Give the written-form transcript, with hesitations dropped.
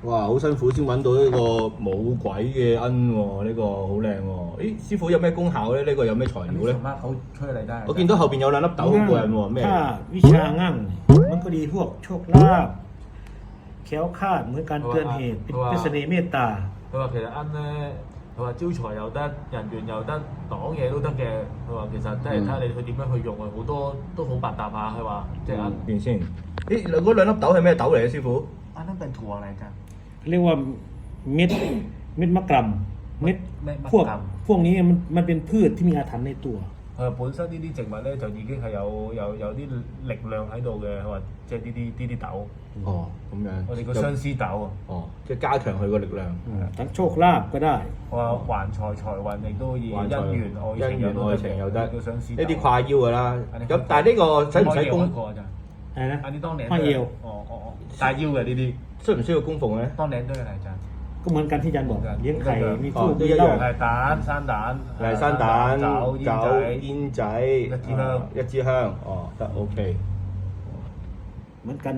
哇，好辛苦先揾到呢個冇鬼嘅鵪喎，呢個好靚喎。誒，師傅有咩功效咧？呢個有咩材料咧？ส่วนมากเขาช่วยอะไรได้我見到後邊有兩粒豆好過癮喎，咩？ ถ้าวิชางั่งมันก็ดีพวกโชคลาภแคล้วคลาดเหมือนการเตือนเหตุเป็นเสน่ห์เมตตา佢話其實鵪咧，佢話招財又得，人緣又得，擋嘢都得嘅。佢話其實真係睇下你佢點樣去用啊，好多都好百搭下。佢話即係鵪見先。誒，嗰兩粒豆係咩豆嚟嘅，師傅？อันนั้นเป็นถั่วอะไรกัน เรียกว่าเม็ดมะกรัมเม็ด เม็ดมะ พวก กรัม พวกนี้มันเป็นพืชที่มีอาถรรพ์ในตัว 本身呢啲植物咧就已經係有啲力量喺度嘅。佢話即係呢啲豆，哦，咁樣。我哋個相思豆啊。哦，即係加強佢個力量。 ทั้งโชคลาภก็ได้ 我話還財運亦都可以，還財姻緣愛情又得，個相思呢啲跨腰㗎啦。咁但係呢個使唔使供？過咋？อะไรนะ อันนี้ต้องเน้น ห้อยเอว อ๋อตายยิ้ว嘅呢啲需唔需要供奉咧？ต้องเน้นด้วยอะไรจ๊ะ ก็เหมือนกันที่อาจารย์บอกเลี้ยงไข่มี 哦 ทูบ 都 มี 一 เหล้า 樣。係蛋、生蛋、又係生蛋、酒、酒、煙煙仔、一支香一支香。哦，得 OK。เหมือนกัน